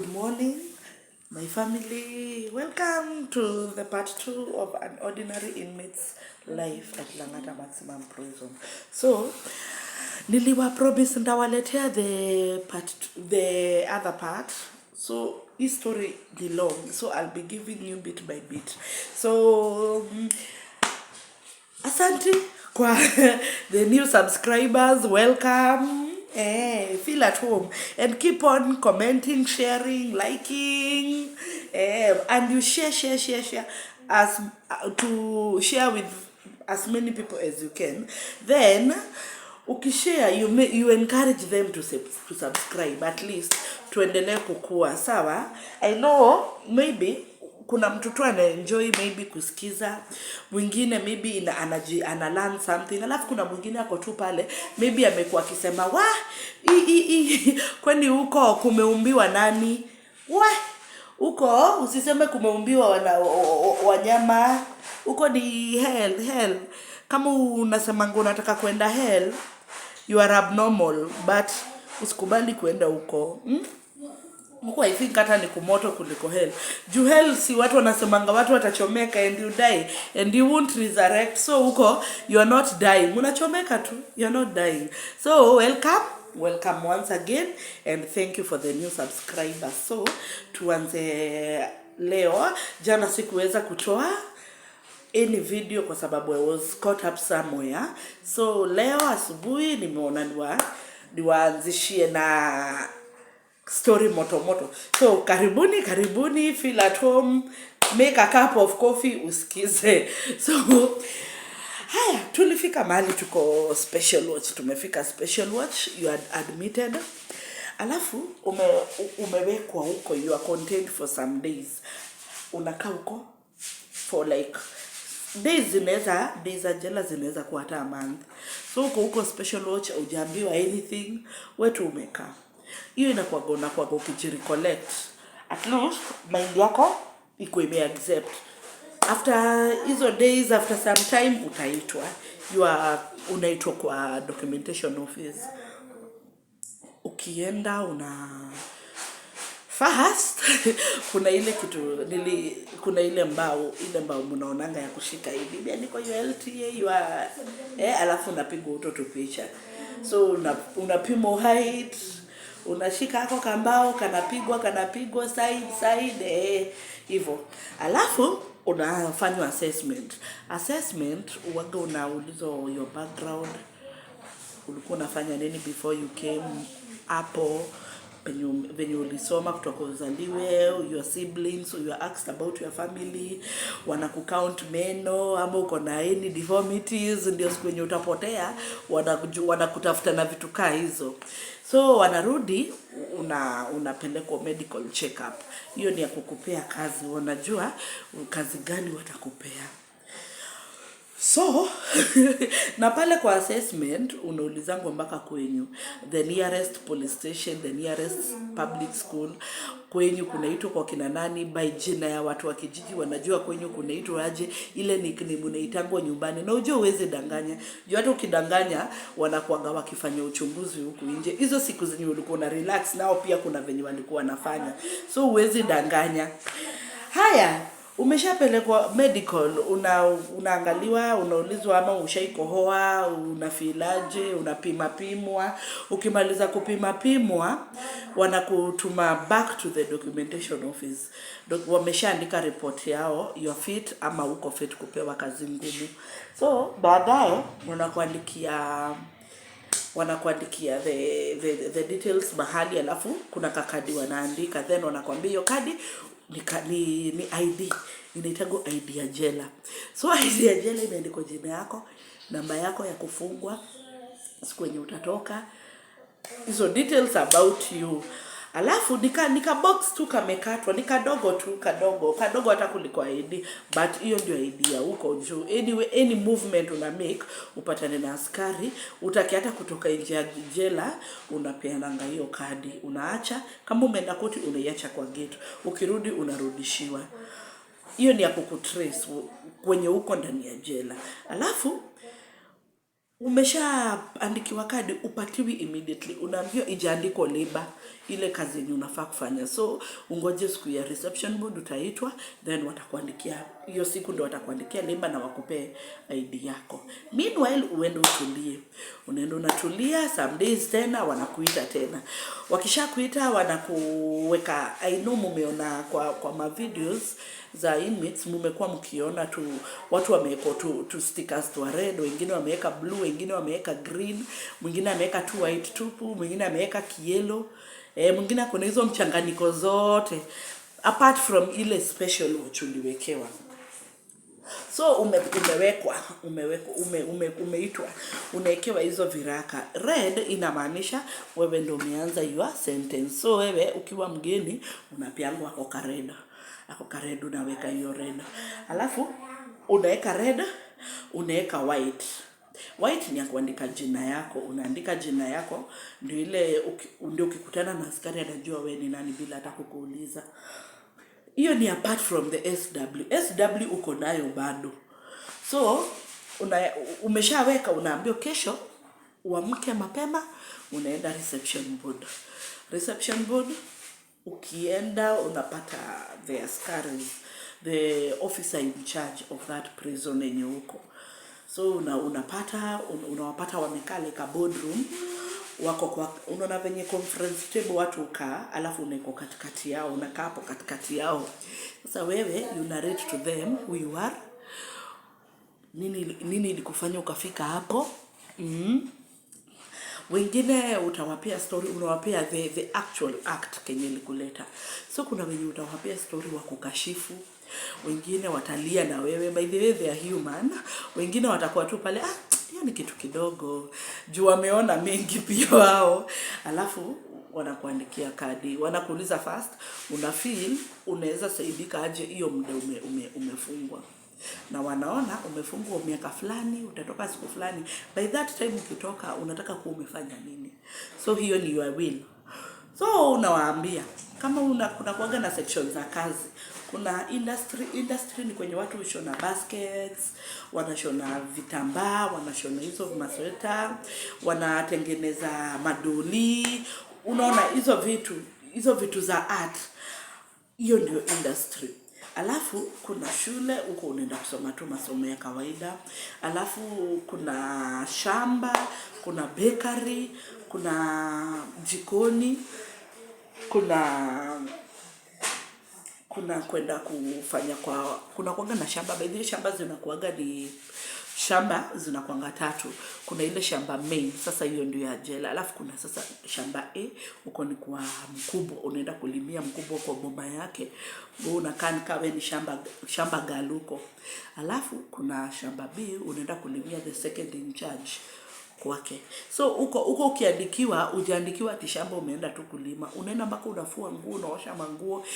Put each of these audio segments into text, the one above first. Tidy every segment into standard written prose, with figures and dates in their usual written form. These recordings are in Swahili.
Good morning, my family. Welcome to the part 2 of an ordinary inmate's life at Langata Maximum Prison. So, niliwa promise ndawaletea the other part. So, his story is long. So, I'll be giving you bit by bit. So, asante kwa the new subscribers. Welcome. Feel at home and keep on commenting, sharing, liking, and you share as to share with as many people as you can. Then ukishare, you encourage them to subscribe, at least tuendelee kukua. Sawa, I know maybe kuna mtu tu anaenjoy maybe kusikiza, mwingine maybe ana learn something, alafu kuna mwingine ako tu pale maybe amekuwa akisema kwani huko kumeumbiwa nani? Huko usiseme kumeumbiwa wanyama, huko ni hell. Kama unasema unataka kwenda hell, you are abnormal, but usikubali kwenda huko. Huko I think hata ni kumoto kuliko hell. Juu hell si watu wanasemanga watu watachomeka and you die and you won't resurrect. So huko you are not dying. Unachomeka tu, you are not dying. So welcome once again and thank you for the new subscribers. So tuanze leo. Jana sikuweza kutoa any video kwa sababu I was caught up somewhere. So leo asubuhi nimeona niwaanzishie na story moto. So karibuni, feel at home, make a cup of coffee, usikize. So haya, tulifika mahali tuko special watch. Tumefika special watch, you are admitted. Alafu umewekwa huko, you are contained for some days. Unakaa huko for like days za jela zinaweza kuwa hata a month. So huko special watch, hujaambiwa anything, wetu umekaa. Hiyo inakuwa ukijirecollect, at least mind yako iko accept. After hizo days, after some time utaitwa, unaitwa kwa documentation office. Ukienda fast kuna ile kitu kuna ile mbao mnaonanga ya kushika hivi imeandikwa LTA alafu unapigwa utoto picha. So unapima height, unashika hako kambao kanapigwa side hivyo. Alafu unafanywa assessment uwaga unaulizwa your background, ulikuwa unafanya nini before you came hapo, venye ulisoma kutoka uzaliwe, your siblings, you are asked about your family, wanakucount meno ama uko na any deformities, ndio siku yenye utapotea wanakutafuta na vitu kaa hizo. So wanarudi unapelekwa medical check up. Hiyo ni ya kukupea kazi, wanajua kazi gani watakupea. So na pale kwa assessment unaulizangwa mpaka kwenyu the nearest police station, the nearest public school, kwenyu kunaitwa kwa kina nani, by jina ya watu wa kijiji wanajua kwenyu kunaitwa aje, ile nickname unaitangwa nyumbani. Na ujue uweze danganya, juu hata ukidanganya wanakuanga wakifanya uchunguzi huku nje. Hizo siku zenye ulikuwa na relax, nao pia kuna venye walikuwa wanafanya, so uweze danganya. Haya, umeshapelekwa medical, unaangaliwa, unaulizwa ama ushaikohoa, unafilaje, unapimwa. Ukimaliza kupimwa, wanakutuma back to the documentation office. Wameshaandika report yao, you are fit ama uko fit kupewa kazi ngumu. So baadaye wanakuandikia the details mahali, alafu kuna kakadi wanaandika, then wanakuambia hiyo kadi ni ID, inaitwa ID ya jela. So ID ya jela imeandikwa jina yako, namba yako ya kufungwa, siku yenye utatoka, hizo details about you. Alafu nika box tu kamekatwa, kadogo hata kuliko ID, but hiyo ndio ID ya huko juu. Anyway, any movement una make, upatane na askari, utaki hata kutoka nje ya jela, unapeana hiyo kadi, unaacha. Kama umeenda koti unaiacha kwa gate, ukirudi unarudishiwa. Hiyo ni ya kukutrace kwenye uko ndani ya jela. Alafu umeshaandikiwa kadi upatiwi immediately, unaambiwa ijaandiko labor, ile kazi yenye unafaa kufanya. So ungoje siku ya reception board, utaitwa, then watakuandikia hiyo siku, ndio watakuandikia labor na wakupe ID yako. Meanwhile uende utulie, unaenda unatulia, some days tena wanakuita tena. Wakishakuita wanakuweka, I know mumeona kwa ma videos za inmates, mumekuwa mkiona tu watu wameweka tu stickers tu red, wengine wameweka blue, wengine wameweka green, mwingine ameweka tu white tupu, mwingine ameweka yellow, mwingine kuna hizo mchanganyiko zote apart from ile special watch uliwekewa. So umeitwa, unaekewa hizo viraka. Red inamaanisha wewe ndio umeanza your sentence. So wewe ukiwa mgeni unapeangwa ako red, unaweka hiyo red. Alafu unaweka red, unaweka white. White ni ya kuandika jina yako, unaandika jina yako, ndio ile ndio ukikutana na askari anajua wewe ni nani bila hata kukuuliza. Hiyo ni apart from the SW uko nayo bado. So umeshaweka, unaambiwa kesho uamke mapema, unaenda reception board. Ukienda unapata the askari, the officer in charge of that prison yenye huko. So unawapata wamekaa like a boardroom, wako kwa, unaona venye conference table watu ukaa, alafu unaiko katikati yao, unakaa hapo katikati yao. Sasa wewe you narrate to them who you are, nini ilikufanya ukafika hapo. Wengine utawapea story, unawapea the actual act kenye ilikuleta. So kuna wenye utawapea story wa kukashifu, wengine watalia na wewe, by the way they are human. Wengine watakuwa tu pale, hiyo ni kitu kidogo, juu wameona mengi pia wao. Alafu wanakuandikia kadi, wanakuuliza first, una feel unaweza saidika aje hiyo muda umefungwa. Na wanaona umefungwa miaka fulani, utatoka siku fulani. By that time ukitoka unataka kuwa umefanya nini? So hiyo ni your will. So unawaambia kama kuna kuaga na section za kazi. Kuna industry ni kwenye watu hushona baskets, wanashona vitambaa, wanashona hizo masweta, wanatengeneza madoli. Unaona hizo vitu za art. Hiyo ndio industry. Alafu kuna shule huko unaenda kusoma tu masomo ya kawaida. Alafu kuna shamba, kuna bakery, kuna jikoni, kuna kwenda kufanya kuna kuanga na shamba. By the way, shamba zinakuanga 3. Kuna ile shamba main, sasa hiyo ndio ya jela. Alafu kuna sasa shamba A, uko ni kwa mkubwa, unaenda kulimia mkubwa kwa boma yake. Wewe unakaa wewe ni shamba galuko. Alafu kuna shamba B, unaenda kulimia the second in charge kwake. So uko ukiandikiwa ati shamba umeenda tu kulima. Unaenda mpaka unafua nguo, unaosha manguo,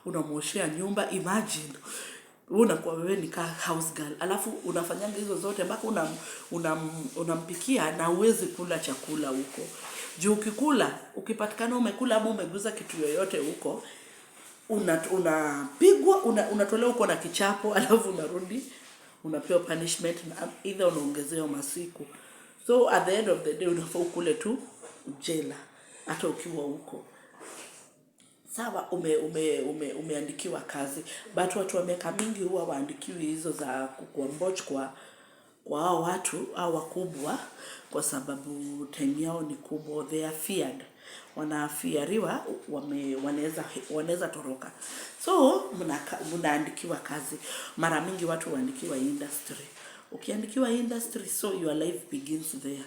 unamuoshea nyumba. Imagine unakuwa wewe ni house girl, alafu unafanyanga hizo zote mpaka unampikia na uwezi kula chakula huko. Juu ukipatikana umekula ama umeguza kitu yoyote huko, unapigwa, unatolewa huko na kichapo, alafu unarudi unapewa punishment, either unaongezewa masiku. So at the end of the day unafaa ukule tu jela hata ukiwa huko. Sawa, umeandikiwa kazi, but watu wa miaka mingi huwa waandikiwi hizo za kuamboch kwa hao watu au wakubwa, kwa sababu time yao ni kubwa. They are feared, wanafiariwa, wanaweza toroka. So mnaandikiwa kazi. Mara mingi watu waandikiwa industry. Ukiandikiwa industry, so your life begins there.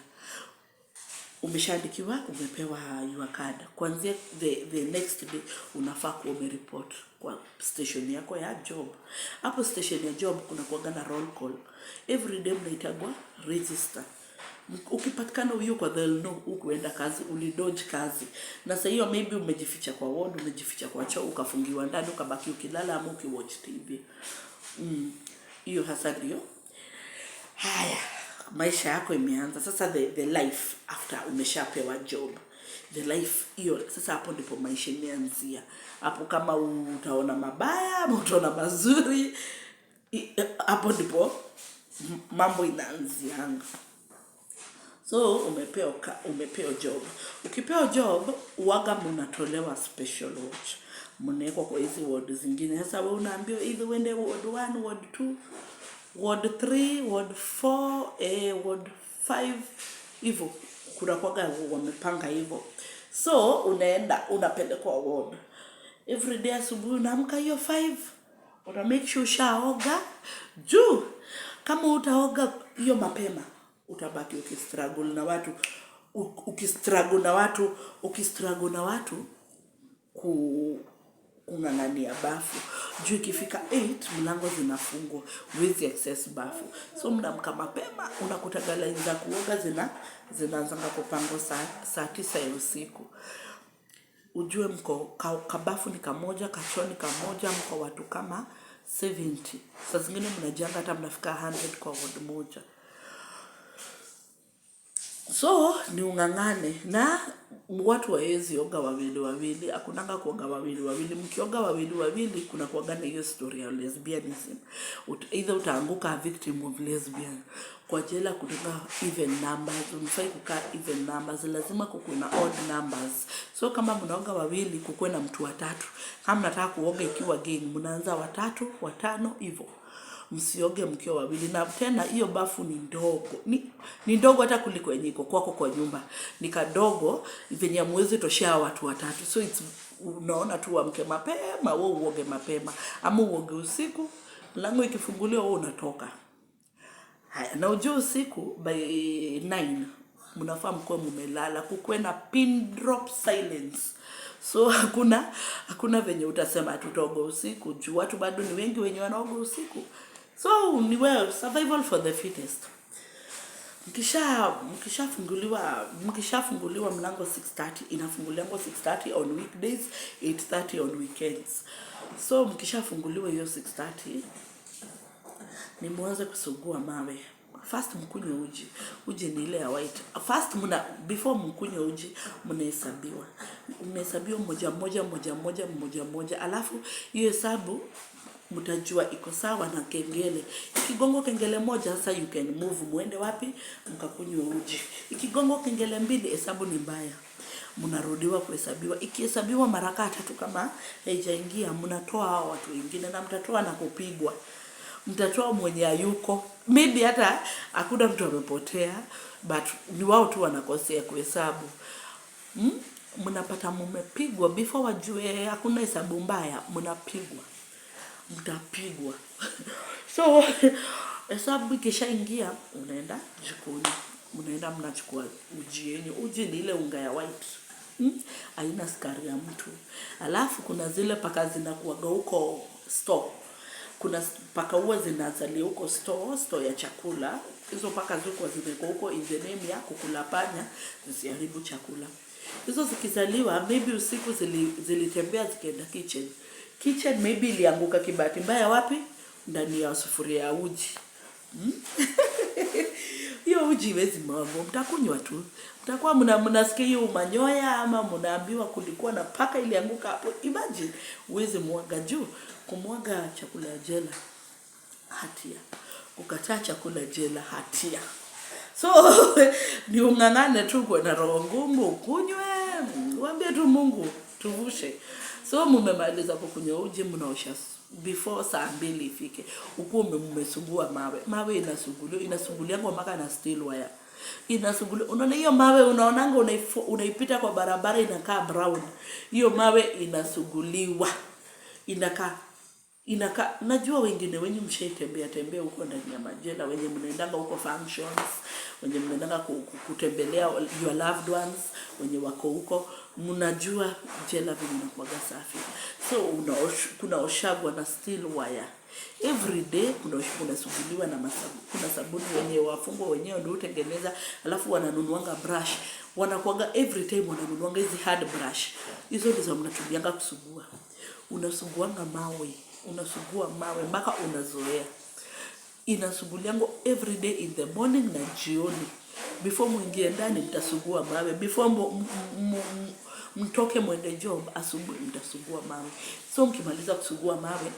Umeshaandikiwa, umepewa your card. Kuanzia the next day unafaa kuwa umereport kwa station yako ya job. Hapo station ya job kuna kuaga na roll call. Every day mnaitagwa register. Ukipatikana huyo kwa they'll know ukuenda kazi, ulidodge kazi. Na sasa hiyo maybe umejificha kwa ward, umejificha kwa choo, ukafungiwa ndani, ukabaki ukilala ama ukiwatch TV. Hiyo hasa ndio. Haya, maisha yako imeanza. Sasa the life after umeshapewa job. The life hiyo sasa hapo ndipo maisha imeanzia. Hapo kama utaona mabaya, ama utaona mazuri, hapo ndipo mambo inaanzianga. So umepewa job. Ukipewa job uwaga mnatolewa special watch. Mnawekwa kwa hizi ward zingine. Sasa wewe unaambiwa either uende ward 1, ward 2, ward 3, ward 4, ward 5 hivyo. Kuna kwaga wamepanga hivyo. So unaenda unapelekwa ward. Every day asubuhi unaamka hiyo 5. Una make sure ushaoga. Juu kama utaoga hiyo mapema utabaki ukistruggle na watu ukistruggle na watu kung'ang'ania bafu. Juu ikifika 8 mlango zinafungwa with access bafu. So mnaamka mapema unakuta line za kuoga zinaanza kupangwa saa 9 ya usiku. Ujue mko kabafu ni kamoja, kachoo ni kamoja, mko watu kama 70. Saa zingine mnajanga hata mnafika 100 kwa ward moja. So ni ungangane na watu waezi oga wawili. Hakunanga kuoga wawili. Mkioga wawili kuna kuoga na hiyo story ya lesbianism. Either utaanguka victim of lesbian. Kwa jela kutunga even numbers. Unafai kukaa even numbers. Lazima kukuwe na odd numbers. So kama mnaoga wawili kukuwe na mtu watatu. Kama mnataka kuoga ikiwa gang mnaanza 3, 5 hivyo. Msioge mkiwa wawili. Na tena hiyo bafu ni ndogo. Ni ndogo hata kuliko yenye iko kwako kwa nyumba. Ni kadogo venye hamwezi toshea watu watatu. So unaona tu amke mapema, wewe uoge mapema. Ama uoge usiku, mlango ikifunguliwa wewe unatoka. Haya, na ujue usiku by 9 mnafaa mkuwe mmelala, kukuwe na pin drop silence. So hakuna venye utasema tutaoga usiku. Juu watu bado ni wengi wenye wanaoga usiku. So ni well, survival for the fittest. Mkishafunguliwa mlango 6:30, inafunguliwa 6:30 on weekdays, 8:30 on weekends. So mkishafunguliwa hiyo 6:30 ni mwanze kusugua mawe. First mkunywe uji. Uji ni ile ya white. First before mkunywe uji mnahesabiwa. Mnahesabiwa moja. Alafu hiyo hesabu mtajua iko sawa na kengele. Ikigongo kengele moja sasa you can move muende wapi mkakunywe uji. Ikigongo kengele 2 hesabu ni mbaya. Mnarudiwa kuhesabiwa. Ikihesabiwa mara 3 kama haijaingia mnatoa hao watu wengine na mtatoa na kupigwa. Mtatoa mwenye hayuko. Maybe hata hakuna mtu amepotea but ni wao tu wanakosea kuhesabu. Mnapata mmepigwa before wajue hakuna hesabu mbaya mnapigwa. Mtapigwa. So hesabu ikishaingia unaenda jikoni. Mnaenda mnachukua uji yenu. Uji ni ile unga ya white. Haina sukari ya mtu. Alafu kuna zile paka zinakuaga huko store. Kuna paka huwa zinazalia huko store ya chakula. Hizo paka ziko zimeko huko in the name ya kukula panya zisiharibu chakula. Hizo zikizaliwa maybe usiku zilitembea zikaenda kitchen maybe ilianguka kibati mbaya wapi? Ndani ya sufuria ya uji. Hiyo uji iwezi mwagwa, mtakunywa tu. Mtakuwa mnasikia hiyo manyoya ama mnaambiwa kulikuwa na paka ilianguka hapo. Imagine uweze mwaga juu. Kumwaga chakula jela hatia. Kukataa chakula jela hatia. So ni ungangane tu kwa na roho ngumu ukunywe. Waambie tu Mungu tuvushe. So mmemaliza kukunywa uji mnaosha before saa 2 ifike. Uko mmesugua mawe. Mawe inasuguliwa mpaka na steel wire. Inasuguliwa. Unaona hiyo mawe unaonanga unaipita kwa barabara inakaa brown. Hiyo mawe inasuguliwa. Inakaa najua wengine wenye mshaitembea huko ndani ya majela, wenye mnaendanga huko functions, wenye mnaendanga kutembelea your loved ones, wenye wako huko, mnajua jela vile inakuwaga safi. So kuna oshagwa na steel wire. Every day kuna suguliwa na kuna sabuni wenye wafungwa wenyewe ndio utengeneza, alafu wananunuanga brush. Wanakuwaga every time wananunuanga hizi hard brush. Hizo ndizo mnatumianga kusugua. Unasuguanga mawe. Unasugua mawe mpaka unazoea. Inasuguliango every day in the morning na jioni. Before muingie ndani mtasugua mawe. Before mtoke mwende job asubuhi mtasugua mawe. So mkimaliza kusugua mawe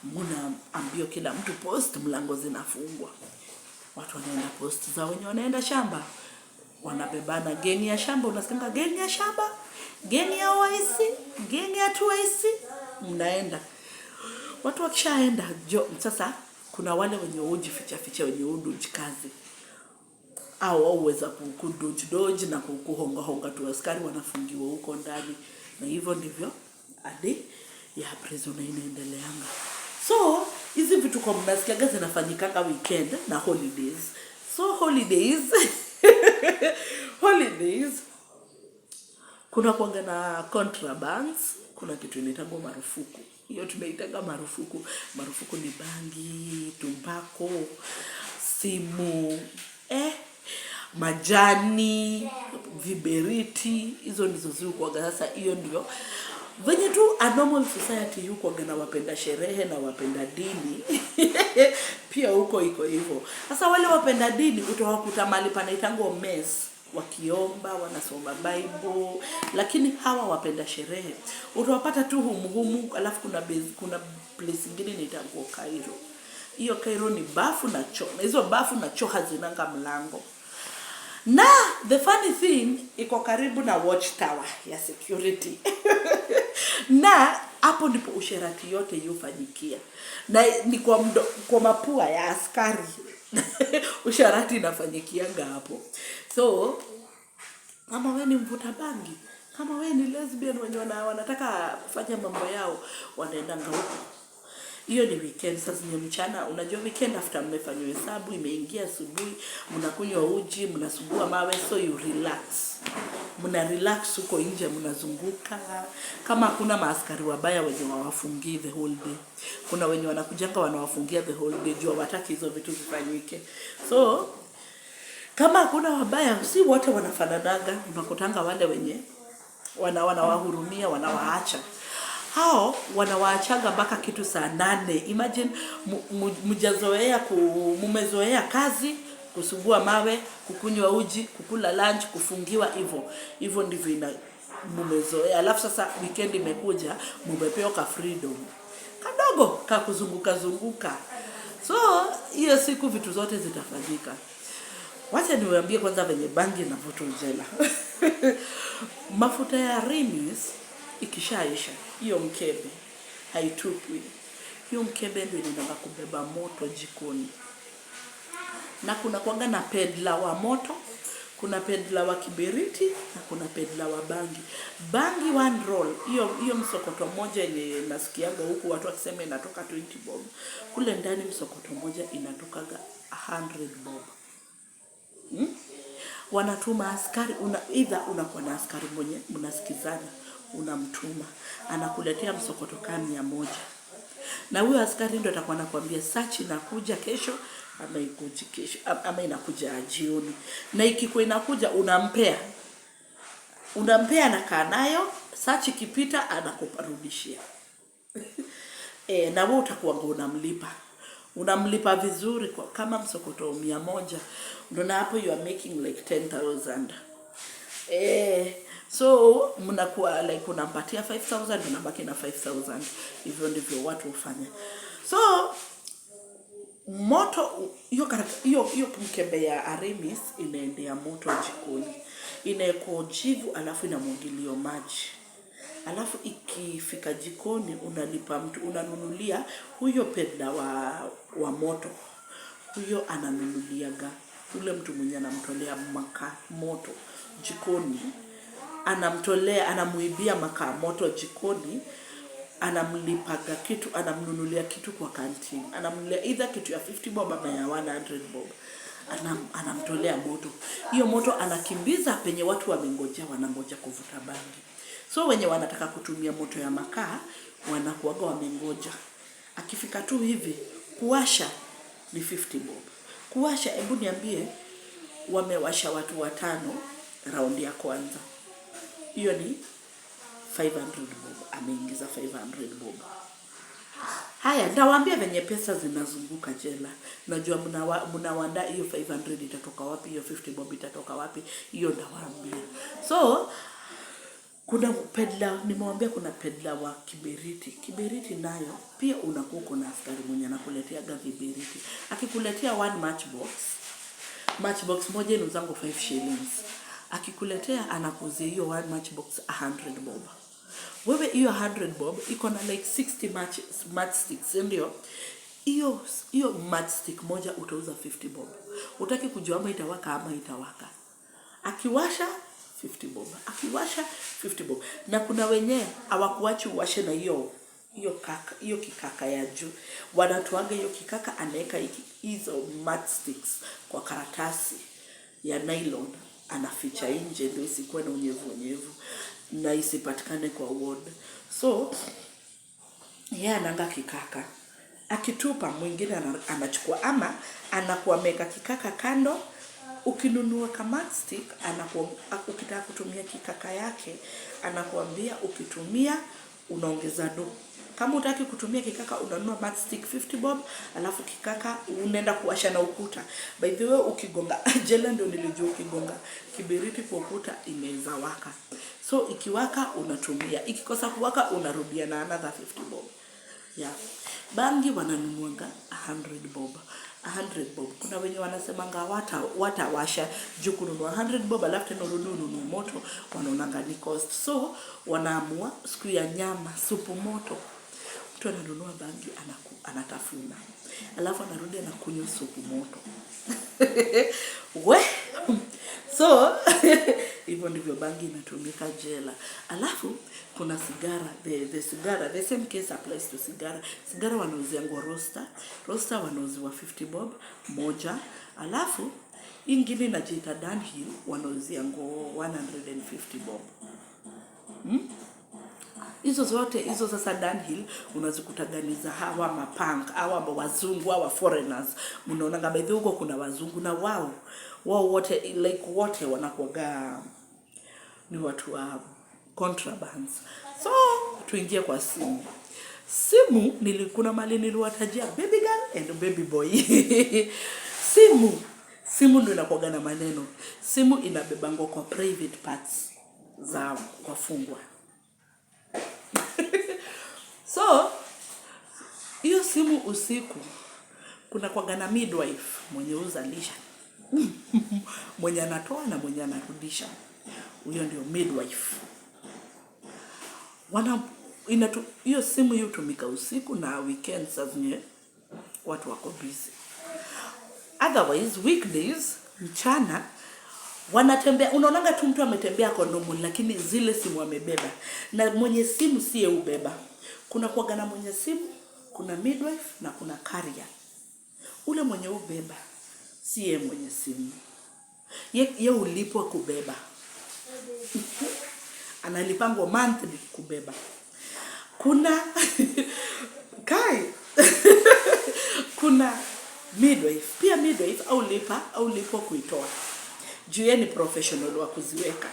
mnaambiwa kila mtu post, mlango zinafungwa. Watu wanaenda post za wenye wanaenda shamba. wanabebana. Geni ya shamba, unasikia geni ya shamba, geni ya OIC, geni ya 2IC, mnaenda. Watu wakishaenda sasa kuna wale wenye hujificha wenye hudujikazi au uweza kudoji na kuhonga tu askari wanafungiwa huko ndani, na hivyo ndivyo hadi ya prisoner inaendeleanga. So hizi vitu kwa mnasikiaga zinafanyikanga weekend na holidays. So holidays kuna kuanga na contrabands, kuna kitu inaitwa marufuku. Hiyo tunaitanga marufuku. Marufuku ni bangi, tumbako, simu, majani, viberiti, hizo ndizo zikuaga. Sasa hiyo ndio venye tu a normal society yuko na wapenda sherehe na wapenda dini pia huko iko hivyo. Sasa wale wapenda dini utawakuta mahali panaitangwa mess, wakiomba, wanasoma Bible, lakini hawa wapenda sherehe utawapata tu humu. Alafu kuna place nyingine inaitangwa Cairo. Hiyo Cairo ni bafu na choo. Na hizo bafu na choo hazinanga mlango. Na the funny thing, iko karibu na watchtower ya security. Na hapo ndipo usherati yote yufanyikia. Na ni kwa mapua ya askari. Usherati inafanyikianga hapo. So kama wewe ni mvuta bangi, kama wewe ni lesbian wenye wanataka kufanya mambo yao, wanaendanga huko. Hiyo ni weekend. Sasa ni mchana, unajua weekend after mmefanya hesabu, imeingia asubuhi, mnakunywa uji, mnasugua mawe, so you relax. Mna relax huko nje, mnazunguka. Kama kuna maaskari wabaya wenye wawafungi the whole day. Kuna wenye wanakujanga wanawafungia the whole day, jua wataki hizo vitu zifanyike. So kama kuna wabaya, si wote wanafananaga. Unakutanga wale wenye wanawahurumia, wanawaacha. Hao wanawaachanga mpaka kitu saa 8. Imagine mumezoea kazi, kusugua mawe, kukunywa uji, kukula lunch, kufungiwa hivyo ndivyo mumezoea. Alafu sasa weekend imekuja, mumepewa ka freedom kadogo ka kuzunguka. So hiyo siku vitu zote zitafanyika. Wacha niwaambie kwanza venye bangi na vuto jela. Mafuta ya Remis ikishaisha, hiyo mkebe haitupwi. Hiyo mkebe ndio inaenda kubeba moto jikoni. Na kuna kuanga na pedla wa moto, kuna pedla wa kiberiti, na kuna pedla wa bangi. Bangi 1 roll, hiyo msokoto moja yenye nasikiaga huku watu wakisema inatoka 20 bob. Kule ndani msokoto moja inatokaga 100 bob. Wanatuma askari, either unakuwa na askari mwenye mnasikizana, unamtuma anakuletea msokoto kama 100. Na huyo askari ndio atakuwa anakuambia search inakuja kesho ama ikuji kesho ama inakuja jioni. Na ikikuwa inakuja unampea na kaa nayo, search ikipita anakuparudishia. Na wewe utakuwa unamlipa vizuri kwa kama msokoto 100. Ndio hapo you are making like 10,000. So mnakuwa like unampatia 5,000, unabaki na 5,000. Hivyo ndivyo watu hufanya. So moto hiyo mkebe ya Remis inaendea moto jikoni. Inaeko jivu alafu inamwagilio maji. Alafu ikifika jikoni unalipa mtu, unanunulia huyo pedla wa moto. Huyo ananunuliaga ule mtu mwenye anamtolea makaa moto jikoni. Anamuibia makaa moto jikoni, anamlipaga kitu, anamnunulia kitu kwa canteen. Anamnunulia either kitu ya 50 bob ama ya 100 bob. Anamtolea moto. Hiyo moto anakimbiza penye watu wanangoja kuvuta bangi. So wenye wanataka kutumia moto ya makaa wanakuaga wamengoja. Akifika tu hivi kuwasha ni 50 bob. Kuwasha, hebu niambie, wamewasha watu 5 raundi ya kwanza. Hiyo ni 500 bob. Ameingiza 500 bob. Haya, nitawaambia venye pesa zinazunguka jela. Najua mnawaandaa hiyo 500 itatoka wapi, hiyo 50 bob itatoka wapi, hiyo ndawaambia. So kuna pedla, nimewambia kuna pedla wa kiberiti. Kiberiti nayo pia unakuwa na askari mwenye anakuletea viberiti. Akikuletea 1 matchbox, Matchbox moja inauzango 5 shillings. Akikuletea anakuuzia hiyo one matchbox 100 bob. Wewe hiyo 100 bob iko na like 60 matchsticks, ndio? Hiyo matchstick moja utauza 50 bob. Utaki kujua ama itawaka ama itawaka. Akiwasha 50 bob. Akiwasha 50 bob. Na kuna wenye hawakuachi uwashe na hiyo kikaka ya juu. Wanatoaga hiyo kikaka, anaweka hizo matchsticks kwa karatasi ya nylon, anaficha nje ndio isikuwe na unyevu na isipatikane kwa ward. So yeye ananga kikaka, akitupa mwingine anachukua, ama anakuwa meka kikaka kando. Ukinunua kama matchstick, ukitaka kutumia kikaka yake anakuambia ukitumia unaongeza do. Kama utaki kutumia kikaka unanunua matchstick 50 bob, alafu kikaka unaenda kuwasha na ukuta. By the way, ukigonga jela ndio nilijua ukigonga kibiriti kwa ukuta imeweza waka. So ikiwaka unatumia, ikikosa kuwaka unarudia na another 50 bob. Yeah. Bangi wananunuanga 100 bob. 100 bob. Kuna wenye wanasemanga watawasha juu kununua 100 bob alafu tena ununue moto, wanaonanga ni cost. So wanaamua siku ya nyama, supu moto, mtu ananunua bangi anatafuna, alafu anarudi anakunywa supu moto. We so hivyo ndivyo bangi inatumika jela. Alafu kuna sigara, the same case applies to sigara. Sigara wanauzia ngo roaster wanauziwa 50 bob moja. Alafu ingine inajiita Dunhill wanauzia ngo 150 bob. Hizo zote hizo sasa Dunhill unazikutaganiza hawa mapunk, hawa wazungu, hawa foreigners. Mnaona kama hivi huko kuna wazungu na wao wote wanakuaga ni watu wa contrabands. So tuingie kwa simu. Kuna mali niliwatajia baby girl and baby boy. Simu ndio inakuaga na maneno. Simu inabebango kwa private parts za wafungwa. So hiyo simu usiku kuna kwa gana midwife mwenye uzalisha. Mwenye anatoa na mwenye anarudisha. Huyo ndio midwife. Hiyo simu hiyo hutumika usiku na weekends zenye watu wako busy. Otherwise weekdays mchana wanatembea, unaonanga tu mtu ametembea kondomu lakini zile simu amebeba. Na mwenye simu siye ubeba. Kuna kuwaga na mwenye simu, kuna midwife na kuna carrier. Ule mwenye ubeba siye mwenye simu. Ye ulipwa kubeba. Analipangwa monthly kubeba. Kuna kuna midwife. Pia midwife au lipwa kuitoa. Juu yeye ni professional wa kuziweka.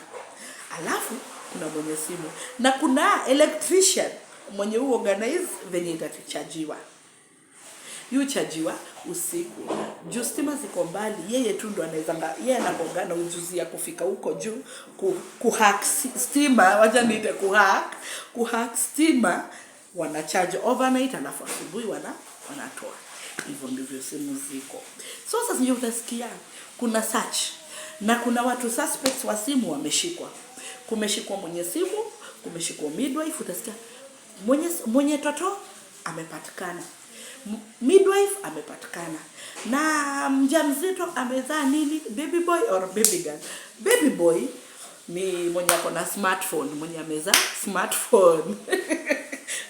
Alafu kuna mwenye simu na kuna electrician mwenye organize venye itachajiwa. Chajiwa usiku. Juu stima ziko mbali, yeye tu ndo anawezanga, yeye anakuanga na ujuzi ya kufika huko juu kuhack stima, wacha niite kuhack stima, wanacharge overnight alafu asubuhi wanatoa. Hivyo ndivyo simu ziko. So sasa ndio utasikia kuna search na kuna watu suspects wa simu wameshikwa. Kumeshikwa mwenye simu, kumeshikwa midwife, utasikia mwenye toto amepatikana. Midwife amepatikana. Na mjamzito amezaa nini? Baby boy or baby girl? Baby boy ni mwenye ako na smartphone, mwenye amezaa smartphone.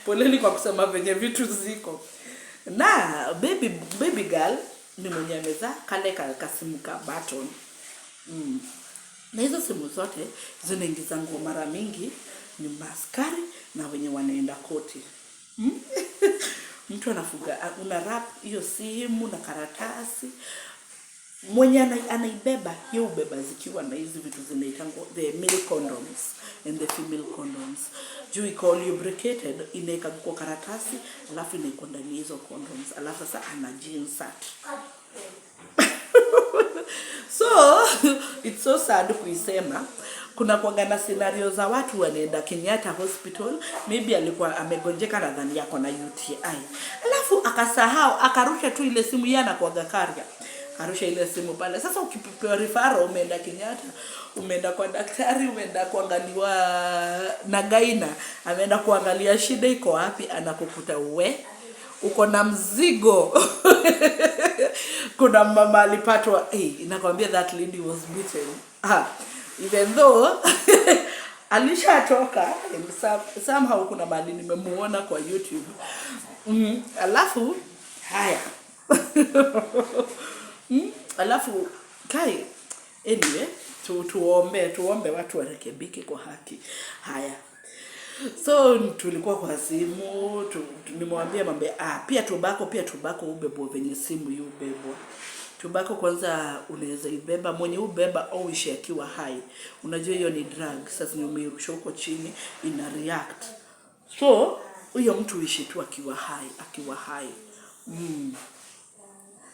Poleni kwa kusema venye vitu ziko. Na baby girl ni mwenye amezaa kale kasimu ka button. Na hizo simu zote zinaingiza nguo mara mingi ni maskari na wenye wanaenda koti. Mtu anafuga, unarap hiyo simu na karatasi. Mwenye anaibeba, hiyo ubeba zikiwa na hizi vitu zinaitangwa the male condoms and the female condoms. Juu iko lubricated, inaeka kwa karatasi, alafu inaiko ndani hizo condoms. Alafu sasa anajinsert. So, it's so sad kuisema. Kuna kuwaga na scenario za watu wanaenda Kenyatta Hospital, maybe alikuwa amegonjeka na dhani yako na UTI. Alafu akasahau, akarusha tu ile simu, yana kuwaga carrier. arusha ile simu pale. Sasa ukipewa referral, umeenda Kenyatta, umeenda kwa daktari, umeenda kuangaliwa na gaina, ameenda kuangalia shida iko wapi, anakukuta uko na mzigo. Kuna mama alipatwa, nakwambia that lady was beaten. Even though alishatoka, somehow kuna mali nimemuona kwa YouTube. Alafu haya. Alafu kai, anyway, tuombe watu warekebike kwa haki. Haya. So tulikuwa kwa simu, nimwambia mambe, pia tobacco ubebo venye simu yu ubebo. Tobacco kwanza unaweza ibeba, mwenye ubeba au ishi akiwa high. Unajua hiyo ni drug, sasa ni umeirusha huko chini, ina react. So huyo mtu ishi tu akiwa high.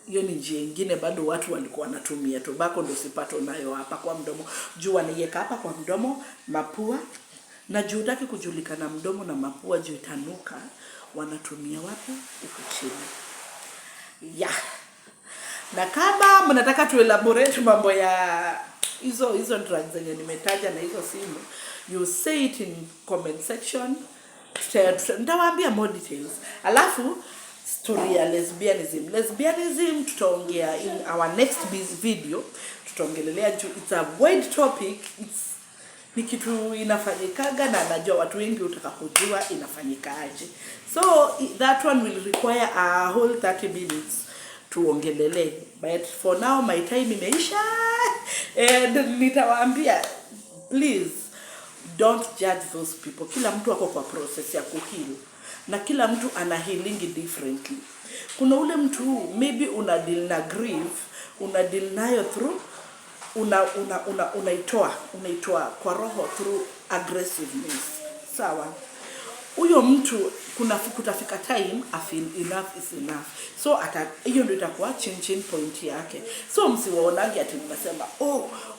Hiyo ni njia nyingine bado watu walikuwa wanatumia. Tobacco ndio sipato nayo hapa kwa mdomo. Juu wanaiweka hapa kwa mdomo, mapua. Na juu hutaki kujulikana mdomo na mapua juu itanuka, wanatumia wapi? Huko chini. Na kama mnataka tu elaborate mambo ya hizo drugs zenye nimetaja na hizo simu, you say it in comment section. Nitawaambia more details. Alafu story ya lesbianism tutaongea in our next video. Tutaongelelea juu it's a wide topic. Ni kitu inafanyikaga na najua watu wengi utakapojua inafanyikaje. So that one will require a whole 30 minutes tuongelele. But for now my time imeisha. And nitawaambia, please don't judge those people. Kila mtu ako kwa process ya kuheal. Na kila mtu ana healing differently. Kuna ule mtu maybe una deal na grief, una deal nayo through unaitoa kwa roho through aggressiveness. Sawa? Huyo mtu kutafika time I feel enough is enough. So hiyo ndio itakuwa change point yake. So msiwaonage ati mnasema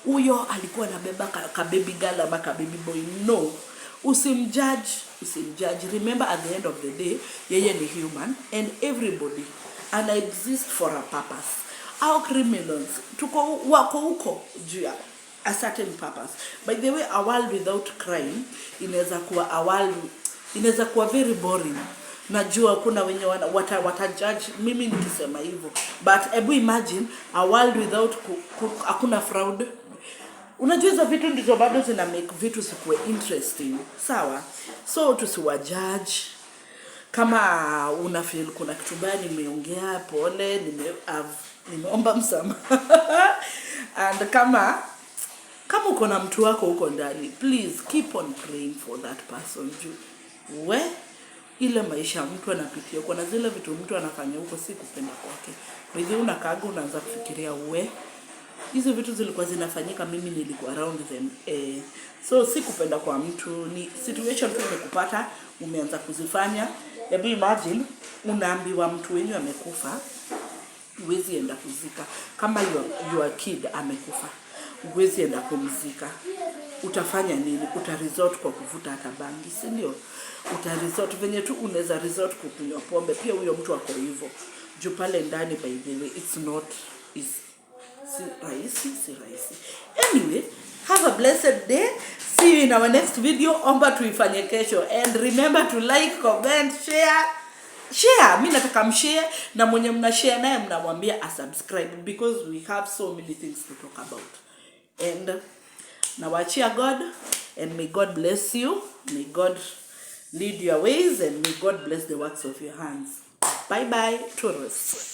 huyo alikuwa anabeba ka baby girl ama ka baby boy. No. Usimjudge. Remember at the end of the day, yeye ni human and everybody exist for a purpose. Our criminals wako huko juu a certain purpose. By the way, a world without crime inaweza kuwa very boring. Najua kuna wenye watajudge mimi nikisema hivyo. But ebu imagine a world without hakuna fraud. Unajua hizo vitu ndizo bado zina make vitu zikuwe interesting. Sawa? So tusiwajudge. Kama una feel kuna kitu mbaya nimeongea, pole, nimeomba msamaha. And kama uko na mtu wako huko ndani, please keep on praying for that person. Ile maisha mtu anapitia, kuna zile vitu mtu anafanya huko si kupenda kwake. Wewe unakaaga unaanza kufikiria hizo vitu zilikuwa zinafanyika, mimi nilikuwa around them. So si kupenda kwa mtu, ni situation tu imekupata, umeanza kuzifanya. Hebu imagine unaambiwa mtu wenyu amekufa, huwezi enda kuzika. Kama your kid amekufa, huwezi enda kumzika. Utafanya nini? Utaresort kwa kuvuta hata bangi, si ndio? Utaresort venye tu unaweza resort kukunywa pombe, pia huyo mtu ako hivyo. Juu pale ndani by the way it's not si rahisi. Anyway, have a blessed day. See you in our next video. Omba tuifanye kesho. And remember to like, comment, share. Mimi nataka mshare na mwenye mnashare naye mnamwambia subscribe because we have so many things to talk about. And nawachia God, and may God bless you. May God lead your ways, and may God bless the works of your hands. Bye bye, Taurus.